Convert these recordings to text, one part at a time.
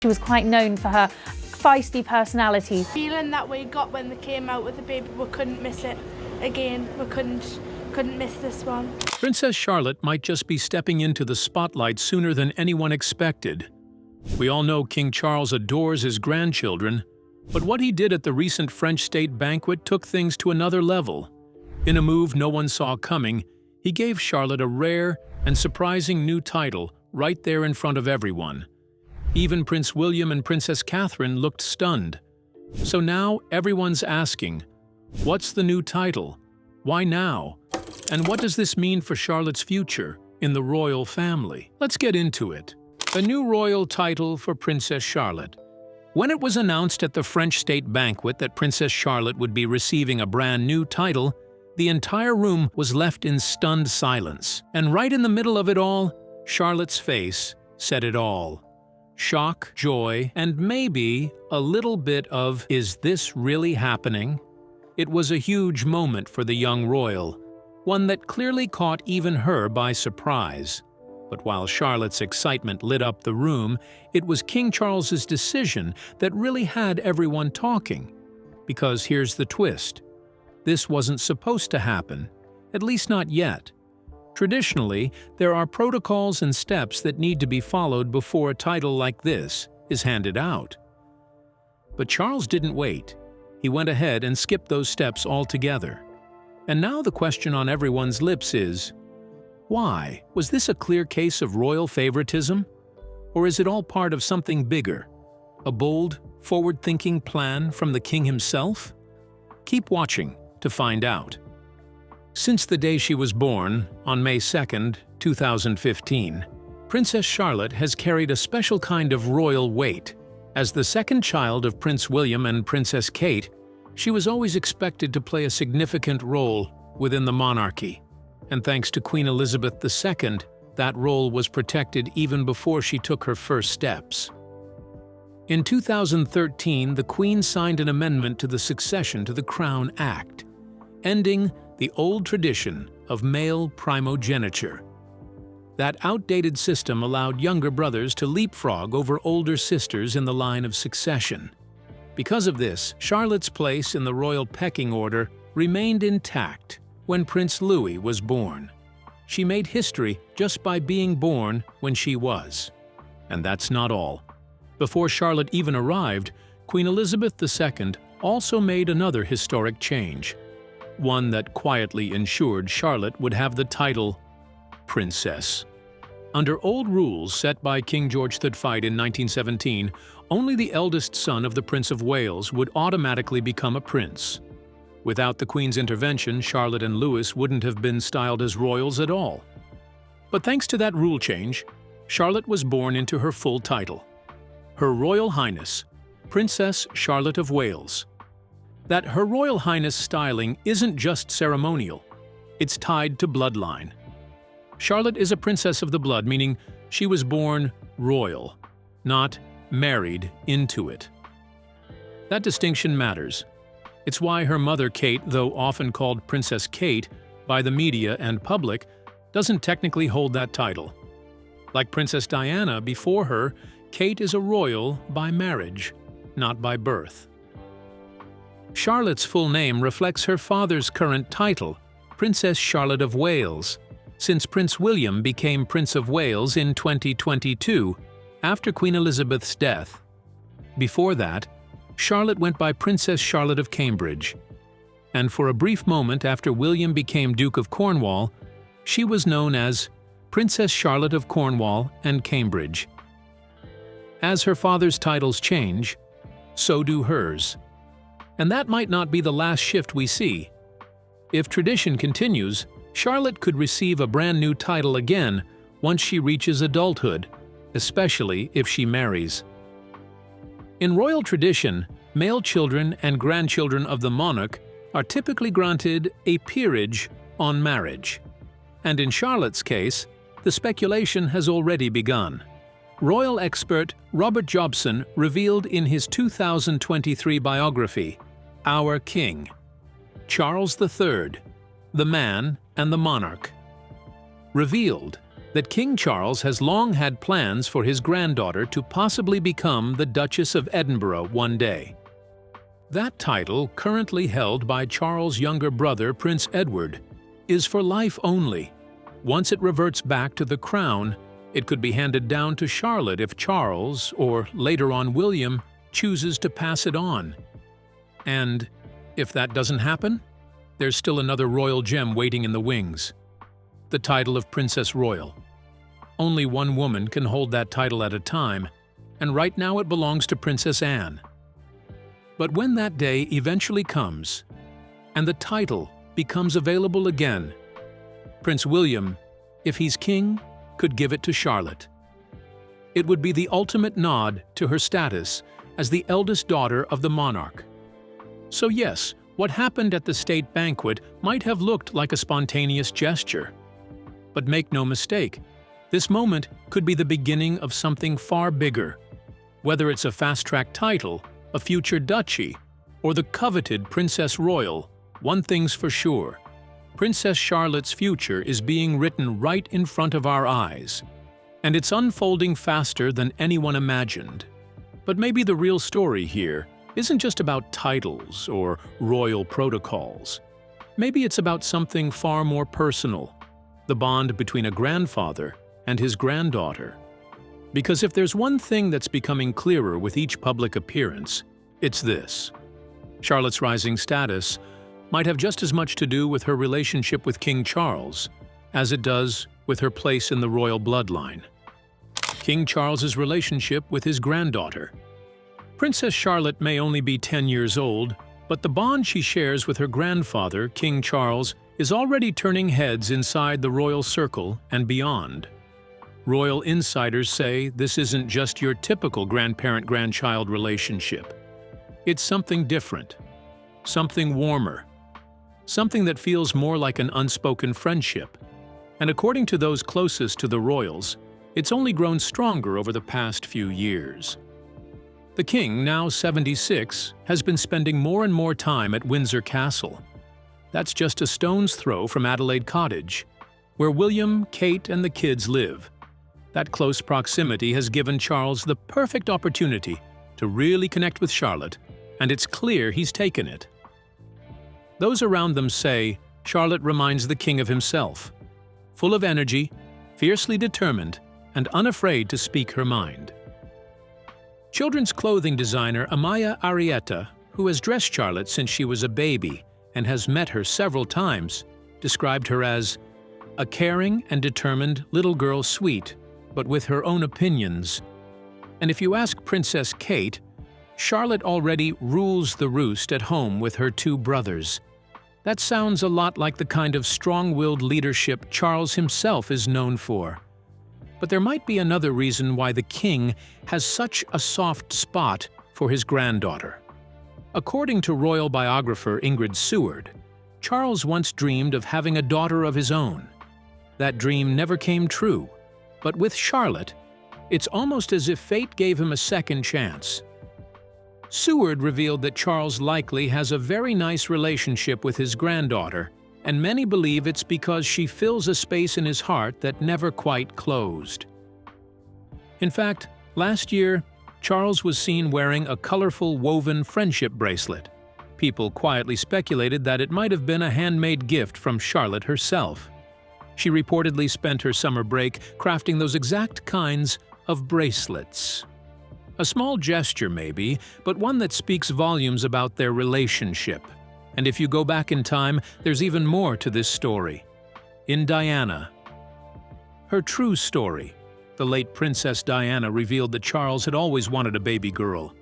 She was quite known for her feisty personality. Feeling that we got when they came out with the baby, we couldn't miss it again. We couldn't miss this one. Princess Charlotte might just be stepping into the spotlight sooner than anyone expected. We all know King Charles adores his grandchildren, but what he did at the recent French state banquet took things to another level. In a move no one saw coming, he gave Charlotte a rare and surprising new title right there in front of everyone. Even Prince William and Princess Katherine looked stunned. So now everyone's asking, what's the new title? Why now? And what does this mean for Charlotte's future in the royal family? Let's get into it. A new royal title for Princess Charlotte. When it was announced at the French state banquet that Princess Charlotte would be receiving a brand new title, the entire room was left in stunned silence. And right in the middle of it all, Charlotte's face said it all. Shock, joy, and maybe a little bit of, is this really happening? It was a huge moment for the young royal, one that clearly caught even her by surprise. But while Charlotte's excitement lit up the room, it was King Charles's decision that really had everyone talking. Because here's the twist. This wasn't supposed to happen, at least not yet. Traditionally, there are protocols and steps that need to be followed before a title like this is handed out. But Charles didn't wait. He went ahead and skipped those steps altogether. And now the question on everyone's lips is, why? Was this a clear case of royal favoritism? Or is it all part of something bigger? A bold, forward-thinking plan from the king himself? Keep watching to find out. Since the day she was born, on May 2, 2015, Princess Charlotte has carried a special kind of royal weight. As the second child of Prince William and Princess Kate, she was always expected to play a significant role within the monarchy. And thanks to Queen Elizabeth II, that role was protected even before she took her first steps. In 2013, the Queen signed an amendment to the Succession to the Crown Act, ending the old tradition of male primogeniture. That outdated system allowed younger brothers to leapfrog over older sisters in the line of succession. Because of this, Charlotte's place in the royal pecking order remained intact when Prince Louis was born. She made history just by being born when she was. And that's not all. Before Charlotte even arrived, Queen Elizabeth II also made another historic change, one that quietly ensured Charlotte would have the title Princess. Under old rules set by King George III in 1917, only the eldest son of the Prince of Wales would automatically become a prince. Without the Queen's intervention, Charlotte and Louis wouldn't have been styled as royals at all. But thanks to that rule change, Charlotte was born into her full title. Her Royal Highness, Princess Charlotte of Wales. That Her Royal Highness styling isn't just ceremonial, it's tied to bloodline. Charlotte is a princess of the blood, meaning she was born royal, not married into it. That distinction matters. It's why her mother Kate, though often called Princess Kate by the media and public, doesn't technically hold that title. Like Princess Diana before her, Kate is a royal by marriage, not by birth. Charlotte's full name reflects her father's current title, Princess Charlotte of Wales, since Prince William became Prince of Wales in 2022, after Queen Elizabeth's death. Before that, Charlotte went by Princess Charlotte of Cambridge. And for a brief moment after William became Duke of Cornwall, she was known as Princess Charlotte of Cornwall and Cambridge. As her father's titles change, so do hers. And that might not be the last shift we see. If tradition continues, Charlotte could receive a brand new title again once she reaches adulthood, especially if she marries. In royal tradition, male children and grandchildren of the monarch are typically granted a peerage on marriage. And in Charlotte's case, the speculation has already begun. Royal expert Robert Jobson revealed in his 2023 biography, Our King, Charles III, the Man and the Monarch. Revealed, that King Charles has long had plans for his granddaughter to possibly become the Duchess of Edinburgh one day. That title, currently held by Charles' younger brother, Prince Edward, is for life only. Once it reverts back to the crown, it could be handed down to Charlotte if Charles, or later on William, chooses to pass it on. And if that doesn't happen, there's still another royal gem waiting in the wings: the title of Princess Royal. Only one woman can hold that title at a time, and right now it belongs to Princess Anne. But when that day eventually comes, and the title becomes available again, Prince William, if he's king, could give it to Charlotte. It would be the ultimate nod to her status as the eldest daughter of the monarch. So yes, what happened at the state banquet might have looked like a spontaneous gesture. But make no mistake, this moment could be the beginning of something far bigger. Whether it's a fast-track title, a future duchy, or the coveted Princess Royal, one thing's for sure: Princess Charlotte's future is being written right in front of our eyes, and it's unfolding faster than anyone imagined. But maybe the real story here isn't just about titles or royal protocols. Maybe it's about something far more personal: the bond between a grandfather and his granddaughter. Because if there's one thing that's becoming clearer with each public appearance, it's this: Charlotte's rising status might have just as much to do with her relationship with King Charles as it does with her place in the royal bloodline. King Charles's relationship with his granddaughter. Princess Charlotte may only be 10 years old, but the bond she shares with her grandfather, King Charles, is already turning heads inside the royal circle and beyond. Royal insiders say this isn't just your typical grandparent-grandchild relationship. It's something different, something warmer, something that feels more like an unspoken friendship. And according to those closest to the royals, it's only grown stronger over the past few years. The king, now 76, has been spending more and more time at Windsor Castle. That's just a stone's throw from Adelaide Cottage, where William, Kate, and the kids live. That close proximity has given Charles the perfect opportunity to really connect with Charlotte, and it's clear he's taken it. Those around them say Charlotte reminds the king of himself, full of energy, fiercely determined, and unafraid to speak her mind. Children's clothing designer Amaya Arrieta, who has dressed Charlotte since she was a baby and has met her several times, described her as a caring and determined little girl, sweet, but with her own opinions. And if you ask Princess Kate, Charlotte already rules the roost at home with her two brothers. That sounds a lot like the kind of strong-willed leadership Charles himself is known for. But there might be another reason why the king has such a soft spot for his granddaughter. According to royal biographer Ingrid Seward, Charles once dreamed of having a daughter of his own. That dream never came true, but with Charlotte, it's almost as if fate gave him a second chance. Seward revealed that Charles likely has a very nice relationship with his granddaughter, and many believe it's because she fills a space in his heart that never quite closed. In fact, last year, Charles was seen wearing a colorful woven friendship bracelet. People quietly speculated that it might have been a handmade gift from Charlotte herself. She reportedly spent her summer break crafting those exact kinds of bracelets. A small gesture maybe, but one that speaks volumes about their relationship. And if you go back in time, there's even more to this story. In Diana, her true story, the late Princess Diana revealed that Charles had always wanted a baby girl.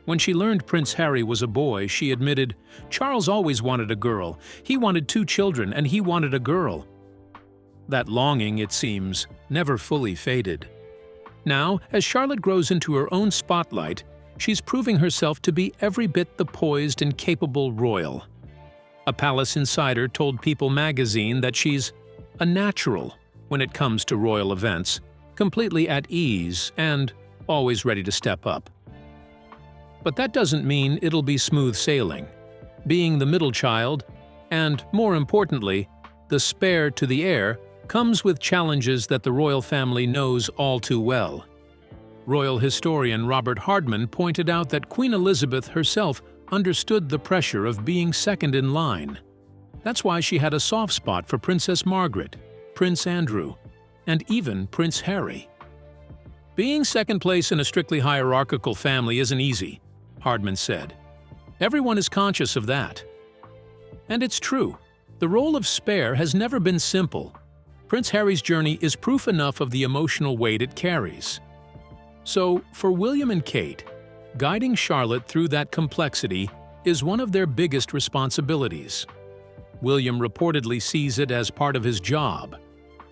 When she learned Prince Harry was a boy, she admitted, "Charles always wanted a girl. He wanted 2 children, and he wanted a girl." That longing, it seems, never fully faded. Now, as Charlotte grows into her own spotlight, she's proving herself to be every bit the poised and capable royal. A palace insider told People magazine that she's a natural when it comes to royal events, completely at ease and always ready to step up. But that doesn't mean it'll be smooth sailing. Being the middle child, and more importantly, the spare to the heir, comes with challenges that the royal family knows all too well. Royal historian Robert Hardman pointed out that Queen Elizabeth herself understood the pressure of being second in line. That's why she had a soft spot for Princess Margaret, Prince Andrew, and even Prince Harry. Being second place in a strictly hierarchical family isn't easy, Hardman said. Everyone is conscious of that. And it's true. The role of spare has never been simple. Prince Harry's journey is proof enough of the emotional weight it carries. So, for William and Kate, guiding Charlotte through that complexity is one of their biggest responsibilities. William reportedly sees it as part of his job,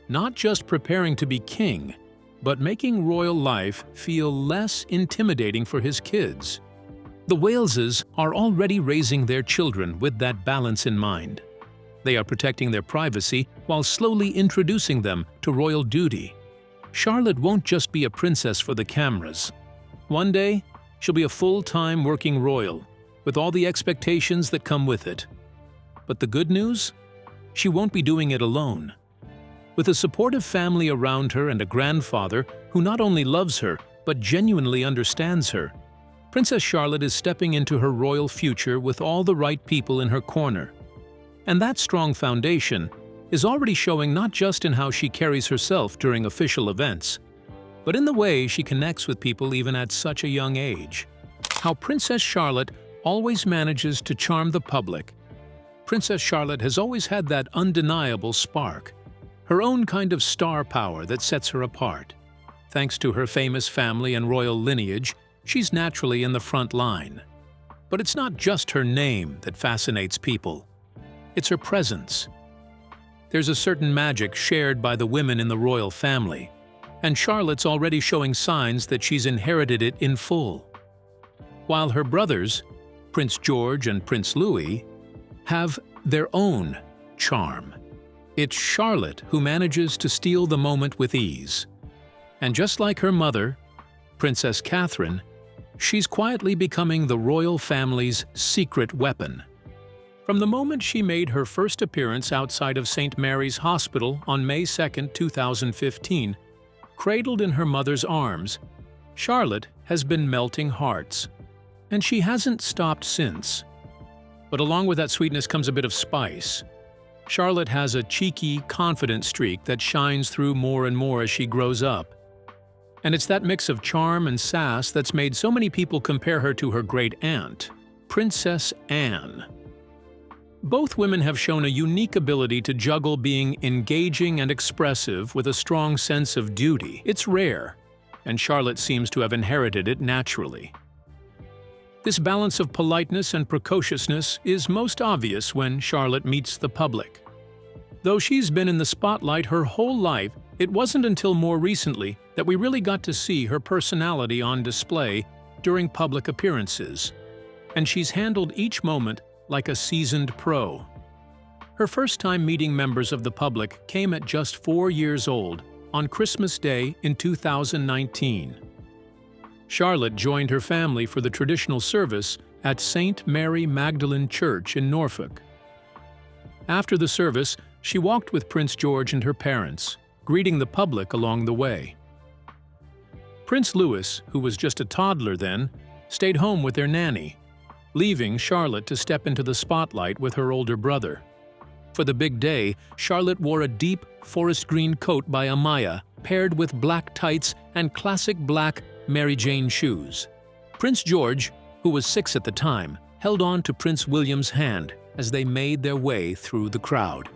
not just preparing to be king, but making royal life feel less intimidating for his kids. The Waleses are already raising their children with that balance in mind. They are protecting their privacy while slowly introducing them to royal duty. Charlotte won't just be a princess for the cameras. One day, she'll be a full-time working royal, with all the expectations that come with it. But the good news? She won't be doing it alone. With a supportive family around her and a grandfather who not only loves her, but genuinely understands her, Princess Charlotte is stepping into her royal future with all the right people in her corner. And that strong foundation is already showing not just in how she carries herself during official events, but in the way she connects with people even at such a young age. How Princess Charlotte always manages to charm the public. Princess Charlotte has always had that undeniable spark, her own kind of star power that sets her apart. Thanks to her famous family and royal lineage, she's naturally in the front line. But it's not just her name that fascinates people. It's her presence. There's a certain magic shared by the women in the royal family, and Charlotte's already showing signs that she's inherited it in full. While her brothers, Prince George and Prince Louis, have their own charm. It's Charlotte who manages to steal the moment with ease. And just like her mother, Princess Katherine, she's quietly becoming the royal family's secret weapon. From the moment she made her first appearance outside of St. Mary's Hospital on May 2, 2015, cradled in her mother's arms, Charlotte has been melting hearts. And she hasn't stopped since. But along with that sweetness comes a bit of spice. Charlotte has a cheeky, confident streak that shines through more and more as she grows up. And it's that mix of charm and sass that's made so many people compare her to her great-aunt, Princess Anne. Both women have shown a unique ability to juggle being engaging and expressive with a strong sense of duty. It's rare, and Charlotte seems to have inherited it naturally. This balance of politeness and precociousness is most obvious when Charlotte meets the public. Though she's been in the spotlight her whole life, it wasn't until more recently that we really got to see her personality on display during public appearances. And she's handled each moment like a seasoned pro. Her first time meeting members of the public came at just 4 years old, on Christmas Day in 2019. Charlotte joined her family for the traditional service at St. Mary Magdalene Church in Norfolk. After the service, she walked with Prince George and her parents, greeting the public along the way. Prince Louis, who was just a toddler then, stayed home with their nanny, leaving Charlotte to step into the spotlight with her older brother. For the big day, Charlotte wore a deep forest green coat by Amaya, paired with black tights and classic black Mary Jane shoes. Prince George, who was 6 at the time, held on to Prince William's hand as they made their way through the crowd.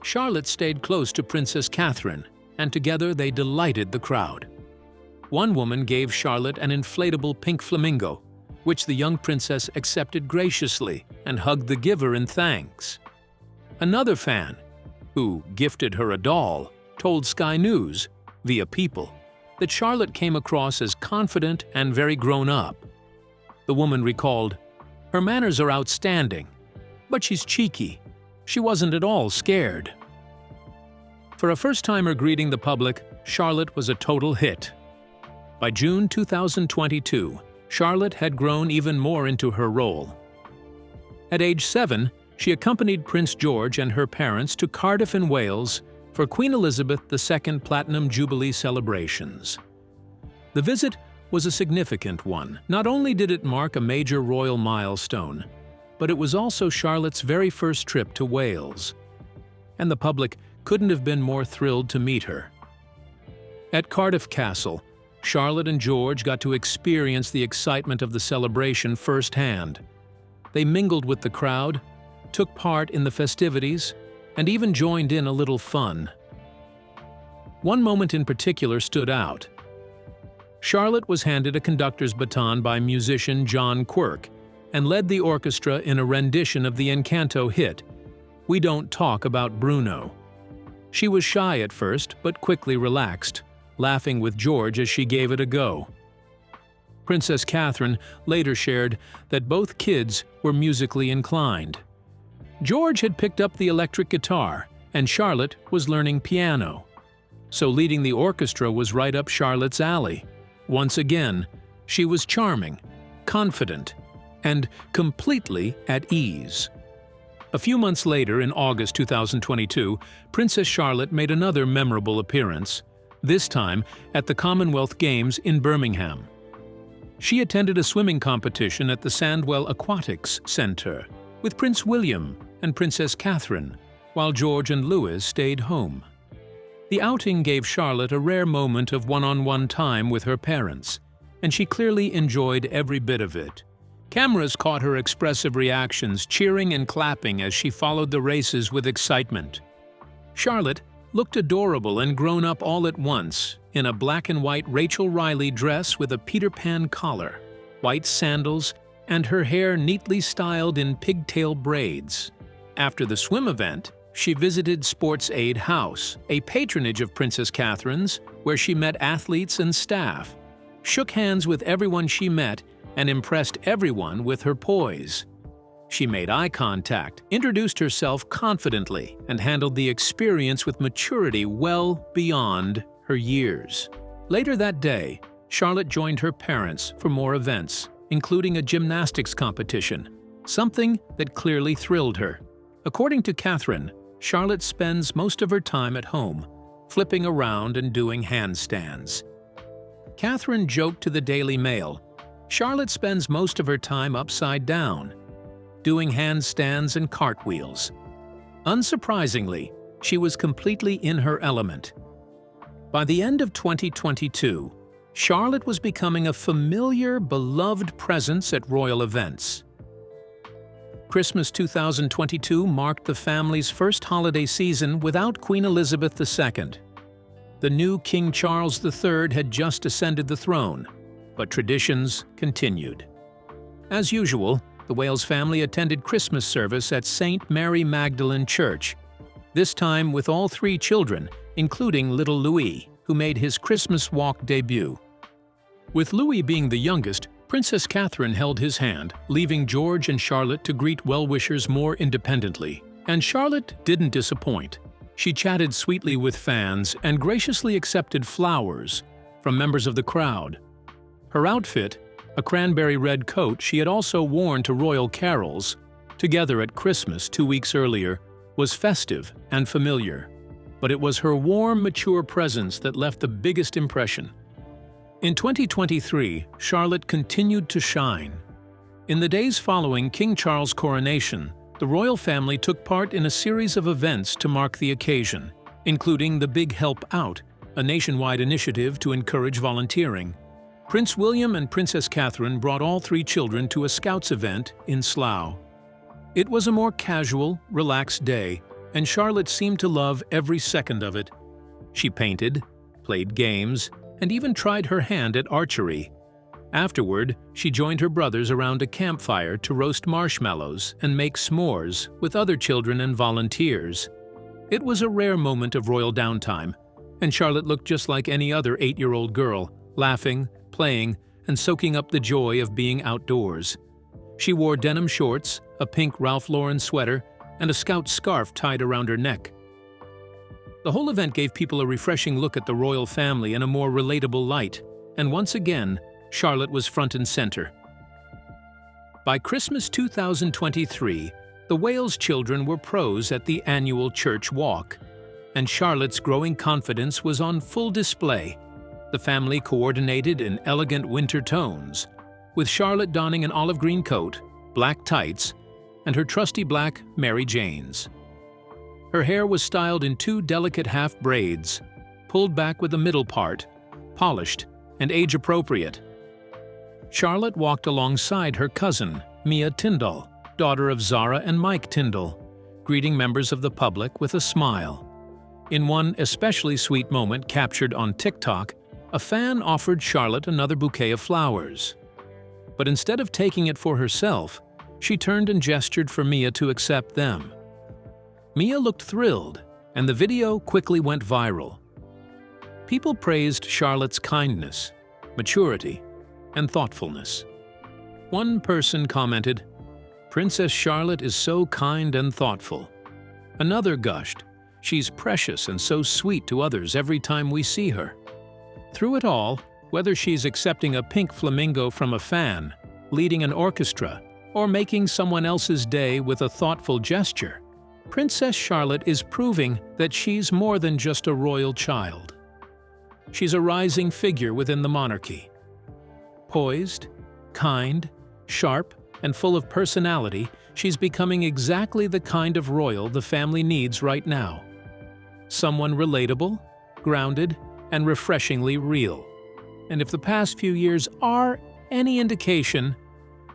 Charlotte stayed close to Princess Katherine, and together they delighted the crowd. One woman gave Charlotte an inflatable pink flamingo, which the young princess accepted graciously and hugged the giver in thanks. Another fan, who gifted her a doll, told Sky News, via People, that Charlotte came across as confident and very grown up. The woman recalled, "Her manners are outstanding, but she's cheeky. She wasn't at all scared." For a first-timer greeting the public, Charlotte was a total hit. By June 2022, Charlotte had grown even more into her role. At age 7, she accompanied Prince George and her parents to Cardiff in Wales for Queen Elizabeth II Platinum Jubilee celebrations. The visit was a significant one. Not only did it mark a major royal milestone, but it was also Charlotte's very first trip to Wales. And the public couldn't have been more thrilled to meet her. At Cardiff Castle, Charlotte and George got to experience the excitement of the celebration firsthand. They mingled with the crowd, took part in the festivities, and even joined in a little fun. One moment in particular stood out. Charlotte was handed a conductor's baton by musician John Quirk and led the orchestra in a rendition of the Encanto hit, "We Don't Talk About Bruno." She was shy at first, but quickly relaxed, laughing with George as she gave it a go. Princess Catherine later shared that both kids were musically inclined. George had picked up the electric guitar, and Charlotte was learning piano. So leading the orchestra was right up Charlotte's alley. Once again, she was charming, confident, and completely at ease. A few months later, in August 2022, Princess Charlotte made another memorable appearance, this time at the Commonwealth Games in Birmingham. She attended a swimming competition at the Sandwell Aquatics Centre with Prince William and Princess Katherine, while George and Louis stayed home. The outing gave Charlotte a rare moment of one-on-one time with her parents, and she clearly enjoyed every bit of it. Cameras caught her expressive reactions, cheering and clapping as she followed the races with excitement. Charlotte looked adorable and grown up all at once, in a black and white Rachel Riley dress with a Peter Pan collar, white sandals, and her hair neatly styled in pigtail braids. After the swim event, she visited Sports Aid House, a patronage of Princess Catherine's, where she met athletes and staff, shook hands with everyone she met, and impressed everyone with her poise. She made eye contact, introduced herself confidently, and handled the experience with maturity well beyond her years. Later that day, Charlotte joined her parents for more events, including a gymnastics competition, something that clearly thrilled her. According to Katherine, Charlotte spends most of her time at home, flipping around and doing handstands. Katherine joked to the Daily Mail, "Charlotte spends most of her time upside down, doing handstands and cartwheels." Unsurprisingly, she was completely in her element. By the end of 2022, Charlotte was becoming a familiar, beloved presence at royal events. Christmas 2022 marked the family's first holiday season without Queen Elizabeth II. The new King Charles III had just ascended the throne, but traditions continued. As usual, the Wales family attended Christmas service at St. Mary Magdalene Church, this time with all three children, including little Louis, who made his Christmas walk debut. With Louis being the youngest, Princess Catherine held his hand, leaving George and Charlotte to greet well-wishers more independently. And Charlotte didn't disappoint. She chatted sweetly with fans and graciously accepted flowers from members of the crowd. Her outfit, a cranberry red coat she had also worn to royal carols, together at Christmas 2 weeks earlier, was festive and familiar. But it was her warm, mature presence that left the biggest impression. In 2023, Charlotte continued to shine. In the days following King Charles' coronation, the royal family took part in a series of events to mark the occasion, including the Big Help Out, a nationwide initiative to encourage volunteering. Prince William and Princess Catherine brought all three children to a Scouts event in Slough. It was a more casual, relaxed day, and Charlotte seemed to love every second of it. She painted, played games, and even tried her hand at archery. Afterward, she joined her brothers around a campfire to roast marshmallows and make s'mores with other children and volunteers. It was a rare moment of royal downtime, and Charlotte looked just like any other 8-year-old girl, laughing, playing, and soaking up the joy of being outdoors. She wore denim shorts, a pink Ralph Lauren sweater, and a Scout scarf tied around her neck. The whole event gave people a refreshing look at the royal family in a more relatable light, and once again, Charlotte was front and center. By Christmas 2023, the Wales children were pros at the annual church walk. and Charlotte's growing confidence was on full display. The family coordinated in elegant winter tones, with Charlotte donning an olive green coat, black tights, and her trusty black Mary Janes. Her hair was styled in 2 delicate half braids, pulled back with the middle part, polished and age-appropriate. Charlotte walked alongside her cousin, Mia Tyndall, daughter of Zara and Mike Tyndall, greeting members of the public with a smile. In one especially sweet moment captured on TikTok, a fan offered Charlotte another bouquet of flowers. But instead of taking it for herself, she turned and gestured for Mia to accept them. Mia looked thrilled, and the video quickly went viral. People praised Charlotte's kindness, maturity, and thoughtfulness. One person commented, "Princess Charlotte is so kind and thoughtful." Another gushed, "She's precious and so sweet to others every time we see her." Through it all, whether she's accepting a pink flamingo from a fan, leading an orchestra, or making someone else's day with a thoughtful gesture, Princess Charlotte is proving that she's more than just a royal child. She's a rising figure within the monarchy. Poised, kind, sharp, and full of personality, she's becoming exactly the kind of royal the family needs right now. Someone relatable, grounded, and refreshingly real. And if the past few years are any indication,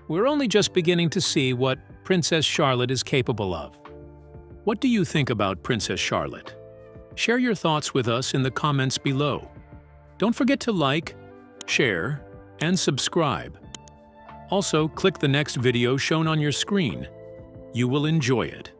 we're only just beginning to see what Princess Charlotte is capable of. What do you think about Princess Charlotte? Share your thoughts with us in the comments below. Don't forget to like, share, and subscribe. Also, click the next video shown on your screen. You will enjoy it.